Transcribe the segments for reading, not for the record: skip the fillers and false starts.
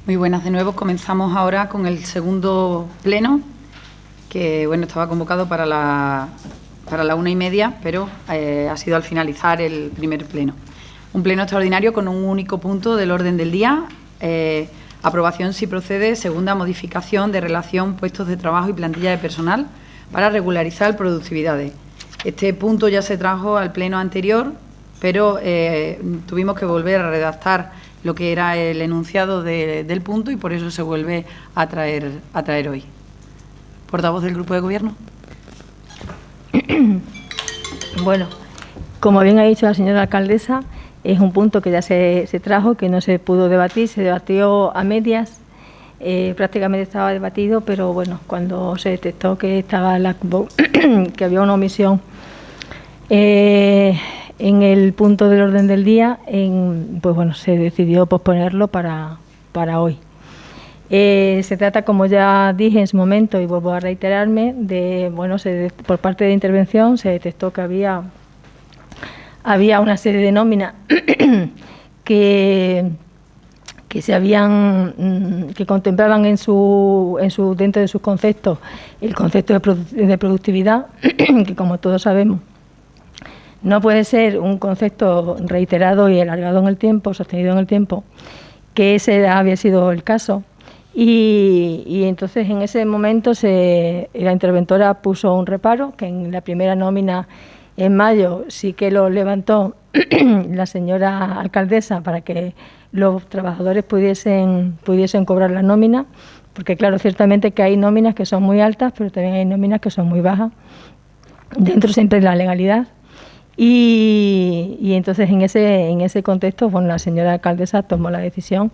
Muy buenas de nuevo. Comenzamos ahora con el segundo pleno, que bueno, estaba convocado para la 1:30, pero ha sido al finalizar el primer pleno. Un pleno extraordinario con un único punto del orden del día. Aprobación, si procede, segunda modificación de relación puestos de trabajo y plantilla de personal para regularizar productividades. Este punto ya se trajo al pleno anterior, pero tuvimos que volver a redactar lo que era el enunciado del punto y por eso se vuelve a traer hoy. ¿Portavoz del Grupo de Gobierno? Bueno, como bien ha dicho la señora alcaldesa, es un punto que ya se trajo, que no se pudo debatir, se debatió a medias, prácticamente estaba debatido, pero bueno, cuando se detectó que que había una omisión en el punto del orden del día, pues bueno, se decidió posponerlo para hoy. Se trata, como ya dije en su momento y vuelvo a reiterarme, por parte de intervención se detectó que había una serie de nóminas que contemplaban dentro de sus conceptos el concepto de productividad, que como todos sabemos no puede ser un concepto reiterado y alargado en el tiempo, sostenido en el tiempo, que ese había sido el caso. Y entonces en ese momento la interventora puso un reparo, que en la primera nómina en mayo sí que lo levantó la señora alcaldesa para que los trabajadores pudiesen cobrar la nómina, porque claro, ciertamente que hay nóminas que son muy altas, pero también hay nóminas que son muy bajas, dentro siempre de la legalidad. Y entonces en ese contexto, bueno, la señora alcaldesa tomó la decisión,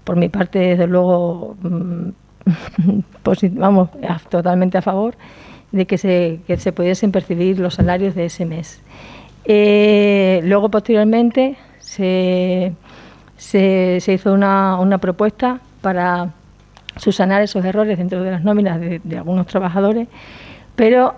por mi parte, desde luego, totalmente a favor de que se pudiesen percibir los salarios de ese mes. Luego, posteriormente, se hizo una propuesta para subsanar esos errores dentro de las nóminas de algunos trabajadores, pero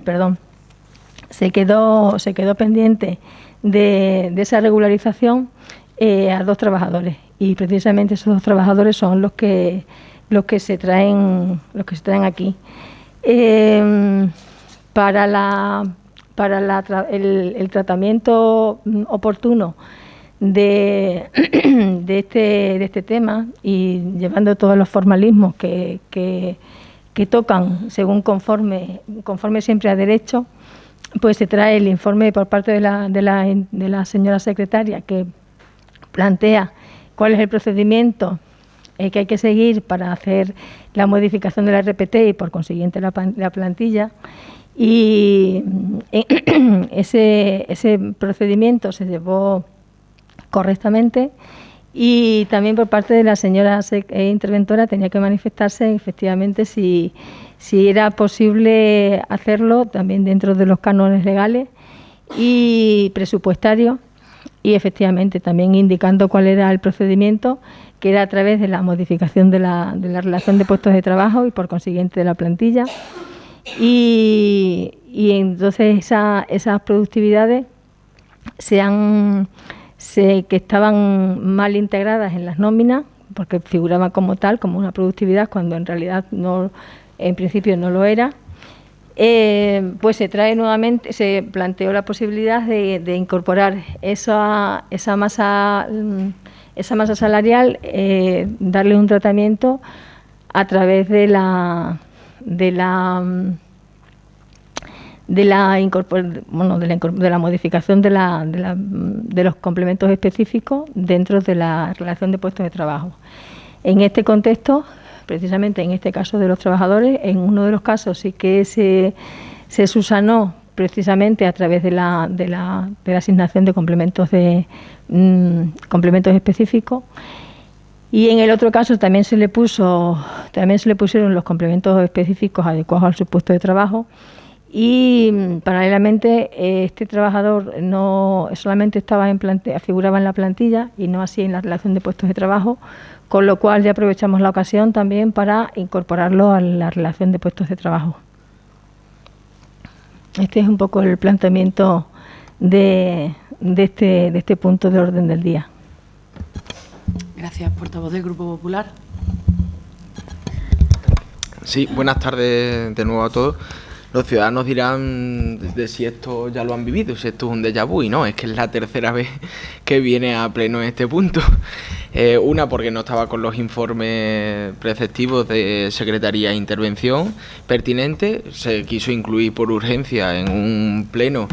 perdón, se quedó pendiente de esa regularización a 2 trabajadores, y precisamente esos 2 trabajadores son los que se traen aquí. Para el tratamiento oportuno de este tema, y llevando todos los formalismos que tocan según conforme siempre a derecho, pues se trae el informe por parte de la señora secretaria, que plantea cuál es el procedimiento que hay que seguir para hacer la modificación de la RPT y por consiguiente la plantilla, y ese procedimiento se llevó correctamente, y también por parte de la señora interventora tenía que manifestarse efectivamente si era posible hacerlo también dentro de los cánones legales y presupuestarios, y efectivamente también indicando cuál era el procedimiento, que era a través de la modificación de la relación de puestos de trabajo y por consiguiente de la plantilla, y entonces esas productividades que estaban mal integradas en las nóminas, porque figuraban como tal, como una productividad, cuando en realidad no, en principio no lo era, pues se trae nuevamente, se planteó la posibilidad de incorporar esa masa salarial, darle un tratamiento a través de la modificación de los complementos específicos dentro de la relación de puestos de trabajo. En este contexto, precisamente en este caso de los trabajadores, en uno de los casos sí que se subsanó precisamente a través de la asignación de complementos específicos, y en el otro caso también se le pusieron los complementos específicos adecuados al puesto de trabajo. Y paralelamente este trabajador no solamente figuraba en la plantilla y no así en la relación de puestos de trabajo, con lo cual ya aprovechamos la ocasión también para incorporarlo a la relación de puestos de trabajo. Este es un poco el planteamiento de este punto de orden del día. Gracias, portavoz del Grupo Popular. Sí, buenas tardes de nuevo a todos. Los ciudadanos dirán de si esto ya lo han vivido, si esto es un déjà vu, y no, es que es la tercera vez que viene a pleno este punto. Una, porque no estaba con los informes preceptivos de Secretaría e Intervención pertinente. Se quiso incluir por urgencia en un pleno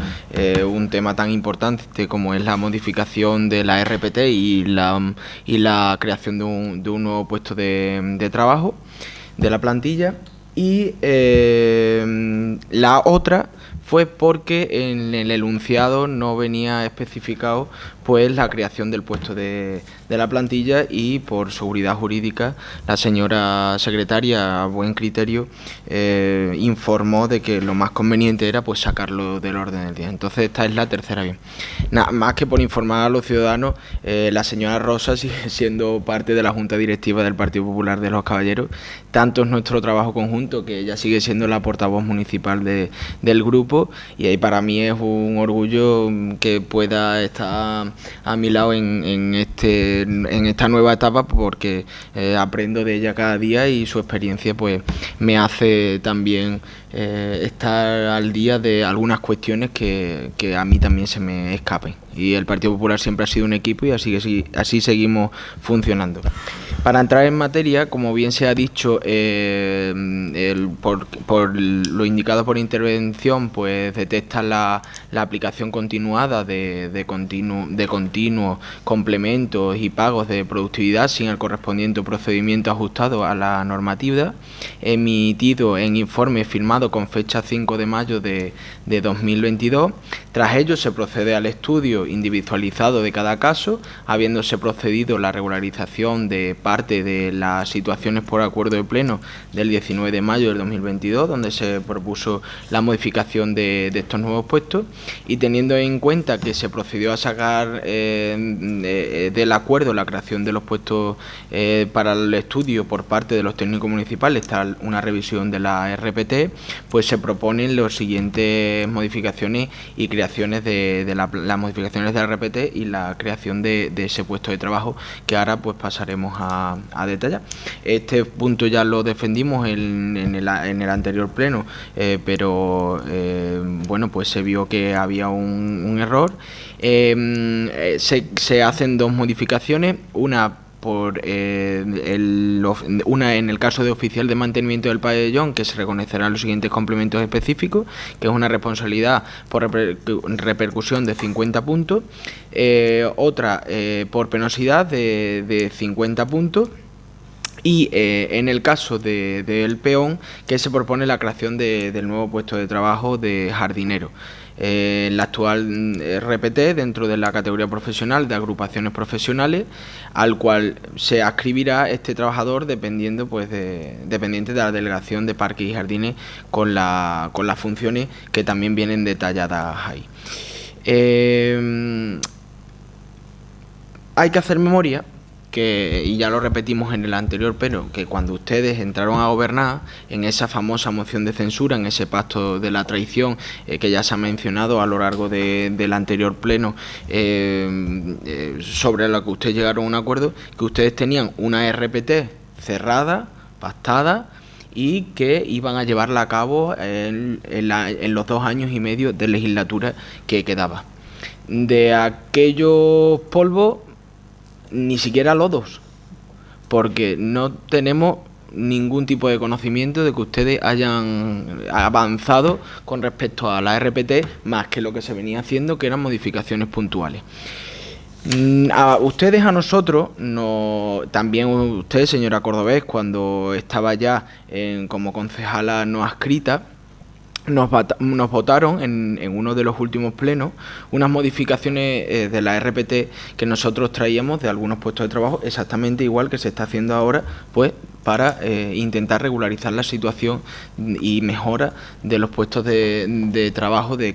un tema tan importante como es la modificación de la RPT y la creación de un nuevo puesto de trabajo de la plantilla. Y la otra fue porque en el enunciado no venía especificado pues la creación del puesto de la plantilla, y por seguridad jurídica la señora secretaria, a buen criterio, informó de que lo más conveniente era pues sacarlo del orden del día. Entonces esta es la tercera vez. Nada más que por informar a los ciudadanos, la señora Rosa sigue siendo parte de la Junta Directiva del Partido Popular de los Caballeros. Tanto es nuestro trabajo conjunto que ella sigue siendo la portavoz municipal del grupo, y ahí para mí es un orgullo que pueda estar a mi lado en esta nueva etapa, porque aprendo de ella cada día y su experiencia pues me hace también estar al día de algunas cuestiones que a mí también se me escapen. Y el Partido Popular siempre ha sido un equipo, y así seguimos funcionando. Para entrar en materia, como bien se ha dicho, por lo indicado por intervención, pues detecta la aplicación continuada de continuos complementos y pagos de productividad sin el correspondiente procedimiento ajustado a la normativa, emitido en informe firmado con fecha 5 de mayo de 2022. Tras ello se procede al estudio individualizado de cada caso, habiéndose procedido la regularización de parte de las situaciones por acuerdo de pleno del 19 de mayo del 2022, donde se propuso la modificación de estos nuevos puestos, y teniendo en cuenta que se procedió a sacar del acuerdo la creación de los puestos para el estudio por parte de los técnicos municipales, está una revisión de la RPT, pues se proponen las siguientes modificaciones y creaciones de las modificaciones de la RPT y la creación de ese puesto de trabajo, que ahora pues pasaremos a detallar. Este punto ya lo defendimos en el anterior pleno, pero bueno, pues se vio que había un error. Se hacen dos modificaciones, una en el caso de oficial de mantenimiento del pabellón, que se reconocerán los siguientes complementos específicos, que es una responsabilidad por repercusión de 50 puntos, otra por penosidad de 50 puntos, y en el caso del peón, que se propone la creación del nuevo puesto de trabajo de jardinero. La actual RPT dentro de la categoría profesional de agrupaciones profesionales, al cual se adscribirá este trabajador dependiente de la delegación de parques y jardines, con las funciones que también vienen detalladas ahí. Hay que hacer memoria y ya lo repetimos en el anterior, pero que cuando ustedes entraron a gobernar, en esa famosa moción de censura, en ese pacto de la traición que ya se ha mencionado a lo largo del anterior pleno, sobre lo que ustedes llegaron a un acuerdo, que ustedes tenían una RPT cerrada, pactada, y que iban a llevarla a cabo en los 2 años y medio de legislatura que quedaba. De aquellos polvos, ni siquiera lodos, porque no tenemos ningún tipo de conocimiento de que ustedes hayan avanzado con respecto a la RPT, más que lo que se venía haciendo, que eran modificaciones puntuales. A nosotros, también usted, señora Cordobés, cuando estaba ya como concejala no adscrita, nos votaron en uno de los últimos plenos unas modificaciones de la RPT que nosotros traíamos de algunos puestos de trabajo, exactamente igual que se está haciendo ahora, pues para intentar regularizar la situación y mejora de los puestos de trabajo de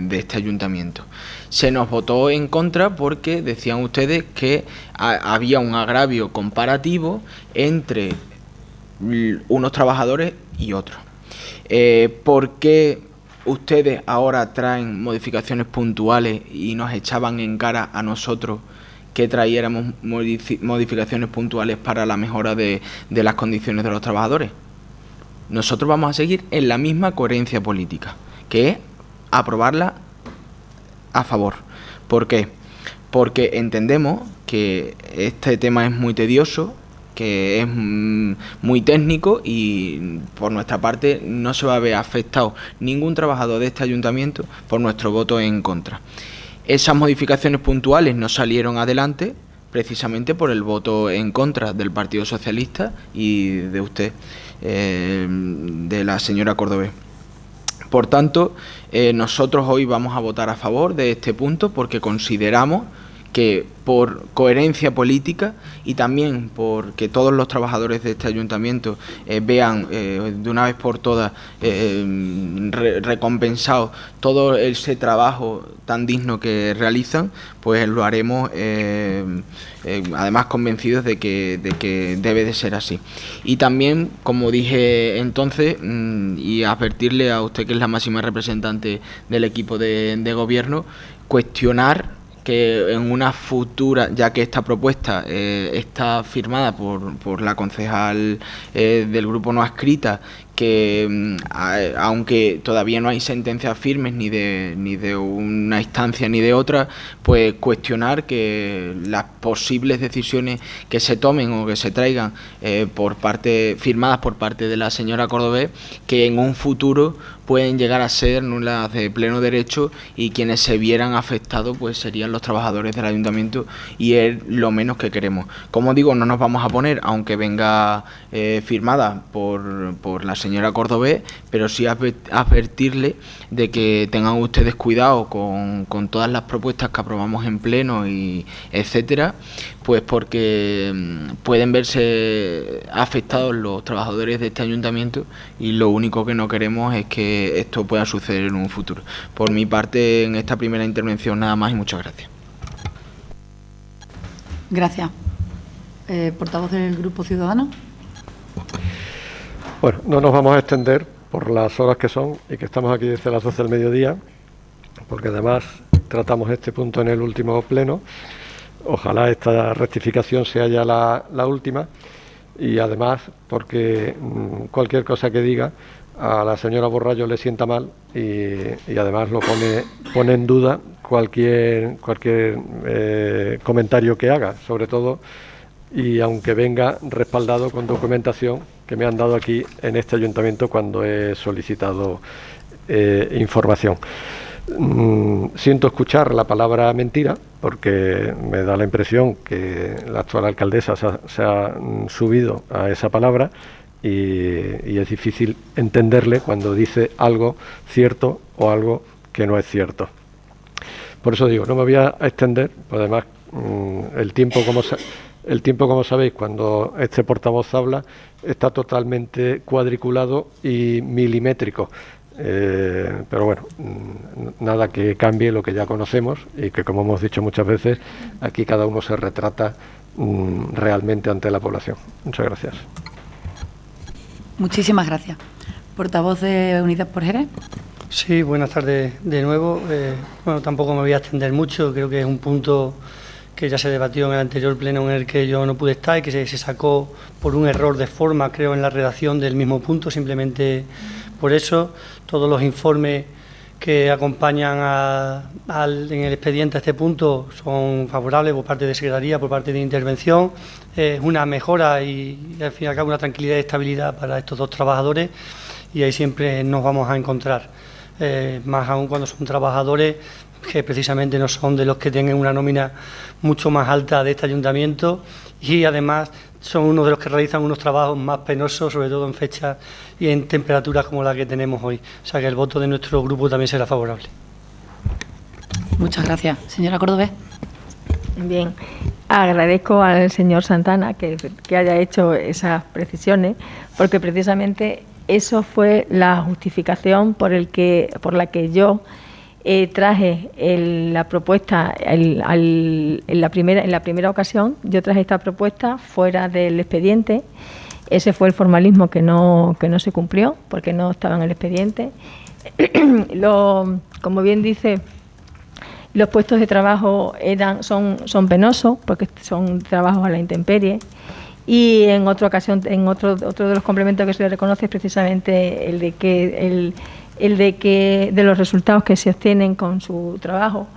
este ayuntamiento. Se nos votó en contra porque decían ustedes que había un agravio comparativo entre unos trabajadores y otros. ¿Por qué ustedes ahora traen modificaciones puntuales y nos echaban en cara a nosotros que trayéramos modificaciones puntuales para la mejora de las condiciones de los trabajadores. Nosotros vamos a seguir en la misma coherencia política, que es aprobarla a favor. ¿Por qué? Porque entendemos que este tema es muy tedioso, que es muy técnico y por nuestra parte no se va a ver afectado ningún trabajador de este ayuntamiento por nuestro voto en contra. Esas modificaciones puntuales no salieron adelante precisamente por el voto en contra del Partido Socialista y de usted, de la señora Cordobés. Por tanto, nosotros hoy vamos a votar a favor de este punto porque consideramos que por coherencia política y también porque todos los trabajadores de este ayuntamiento vean de una vez por todas recompensado todo ese trabajo tan digno que realizan, pues lo haremos además convencidos de que debe de ser así. Y también, como dije entonces, y advertirle a usted, que es la máxima representante del equipo de gobierno, cuestionar que en una futura, ya que esta propuesta está firmada por la concejal del grupo no adscrita, que aunque todavía no hay sentencias firmes ni de una instancia ni de otra, pues cuestionar que las posibles decisiones que se tomen o que se traigan firmadas por parte de la señora Cordobés, que en un futuro pueden llegar a ser nulas de pleno derecho, y quienes se vieran afectados pues serían los trabajadores del ayuntamiento, y es lo menos que queremos. Como digo, no nos vamos a poner, aunque venga firmada por la señora Cordobés, pero sí advertirle de que tengan ustedes cuidado con todas las propuestas que aprobamos en pleno y etcétera, pues porque pueden verse afectados los trabajadores de este ayuntamiento, y lo único que no queremos es que esto pueda suceder en un futuro. Por mi parte, en esta primera intervención nada más y muchas gracias. Gracias. Portavoz del Grupo Ciudadanos. Bueno, no nos vamos a extender por las horas que son y que estamos aquí desde las 12 del mediodía, porque además tratamos este punto en el último pleno. Ojalá esta rectificación sea ya la última, y además porque cualquier cosa que diga a la señora Borrallo le sienta mal, y además lo pone en duda cualquier comentario que haga, sobre todo, y aunque venga respaldado con documentación que me han dado aquí en este ayuntamiento cuando he solicitado información. Siento escuchar la palabra mentira, porque me da la impresión que la actual alcaldesa se ha subido a esa palabra, y es difícil entenderle cuando dice algo cierto o algo que no es cierto. Por eso digo, no me voy a extender, además el tiempo, como sabéis, cuando este portavoz habla, está totalmente cuadriculado y milimétrico. Pero bueno, nada que cambie lo que ya conocemos, y que, como hemos dicho muchas veces, aquí cada uno se retrata realmente ante la población. Muchas gracias. Muchísimas gracias. Portavoz de Unidas por Jerez. Sí, buenas tardes de nuevo. Bueno, tampoco me voy a extender mucho, creo que es un punto que ya se debatió en el anterior pleno en el que yo no pude estar, y que se sacó por un error de forma, creo, en la redacción del mismo punto. Simplemente por eso, todos los informes que acompañan en el expediente a este punto son favorables por parte de Secretaría, por parte de Intervención. Es una mejora y al fin y al cabo una tranquilidad y estabilidad para estos dos trabajadores, y ahí siempre nos vamos a encontrar. Más aún cuando son trabajadores que precisamente no son de los que tengan una nómina mucho más alta de este ayuntamiento, y además son uno de los que realizan unos trabajos más penosos, sobre todo en fechas y en temperaturas como la que tenemos hoy. O sea que el voto de nuestro grupo también será favorable. Muchas gracias. Señora Cordobés. Bien, agradezco al señor Santana que haya hecho esas precisiones, porque precisamente eso fue la justificación por la que yo traje la propuesta en la primera ocasión. Yo traje esta propuesta fuera del expediente. Ese fue el formalismo que no se cumplió, porque no estaba en el expediente. Como bien dice Los puestos de trabajo son penosos porque son trabajos a la intemperie. Y en otra ocasión, otro de los complementos que se le reconoce es precisamente el de que de los resultados que se obtienen con su trabajo.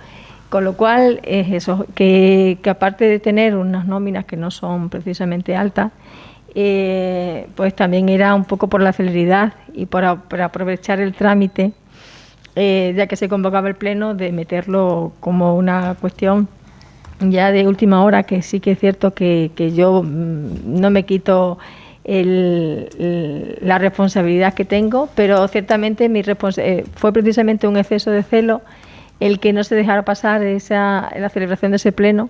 Con lo cual es eso, que aparte de tener unas nóminas que no son precisamente altas, pues también era un poco por la celeridad y por aprovechar el trámite, ya que se convocaba el pleno, de meterlo como una cuestión ya de última hora, que sí que es cierto que yo no me quito la responsabilidad que tengo, pero ciertamente fue precisamente un exceso de celo el que no se dejara pasar la celebración de ese pleno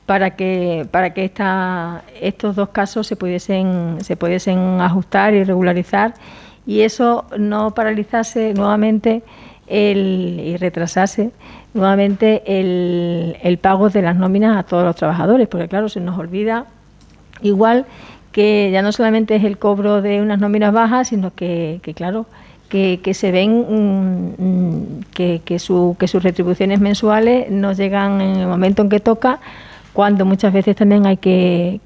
para que estos dos casos se pudiesen ajustar y regularizar, y eso no paralizase nuevamente y retrasase nuevamente el pago de las nóminas a todos los trabajadores, porque claro, se nos olvida igual que ya no solamente es el cobro de unas nóminas bajas, sino que claro, que se ven que sus retribuciones mensuales no llegan en el momento en que toca, cuando muchas veces también hay que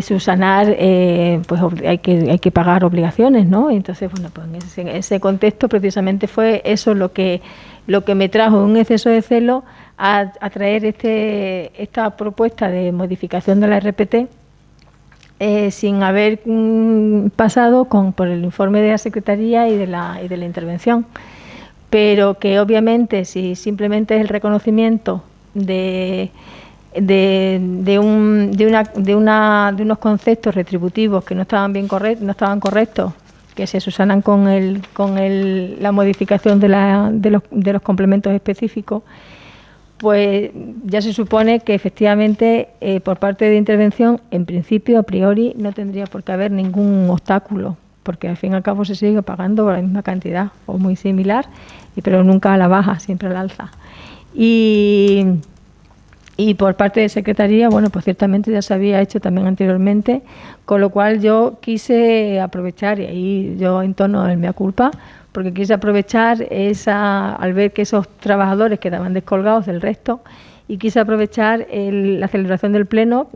subsanar, pues hay que pagar obligaciones, ¿no? Entonces, bueno, pues en ese contexto precisamente fue eso lo que me trajo un exceso de celo a traer esta propuesta de modificación de la RPT, sin haber pasado por el informe de la Secretaría y de la intervención, pero que obviamente si simplemente es el reconocimiento de unos conceptos retributivos que no estaban correctos, que se subsanan con la modificación de los complementos específicos, pues ya se supone que efectivamente por parte de intervención, en principio, a priori, no tendría por qué haber ningún obstáculo, porque al fin y al cabo se sigue pagando la misma cantidad o muy similar, pero nunca a la baja, siempre al alza. Y por parte de Secretaría, bueno, pues ciertamente ya se había hecho también anteriormente, con lo cual yo quise aprovechar, y ahí yo entono el mea culpa, porque quise aprovechar al ver que esos trabajadores quedaban descolgados del resto, y quise aprovechar la celebración del pleno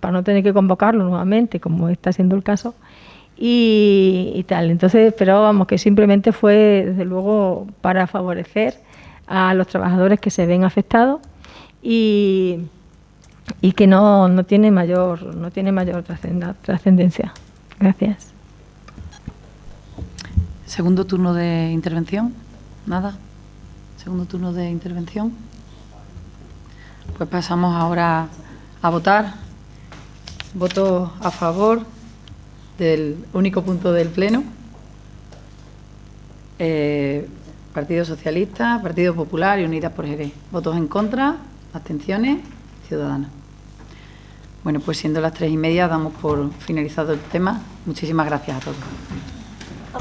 para no tener que convocarlo nuevamente, como está siendo el caso, y tal. Entonces, pero vamos, que simplemente fue, desde luego, para favorecer a los trabajadores que se ven afectados, y que no tiene mayor trascendencia. Gracias. Segundo turno de intervención. Nada. Segundo turno de intervención. Pues pasamos ahora a votar. Voto a favor del único punto del pleno. Partido Socialista, Partido Popular y Unidas por Jerez. Votos en contra. Abstenciones, Ciudadanos. Bueno, pues siendo las 3:30, damos por finalizado el tema. Muchísimas gracias a todos.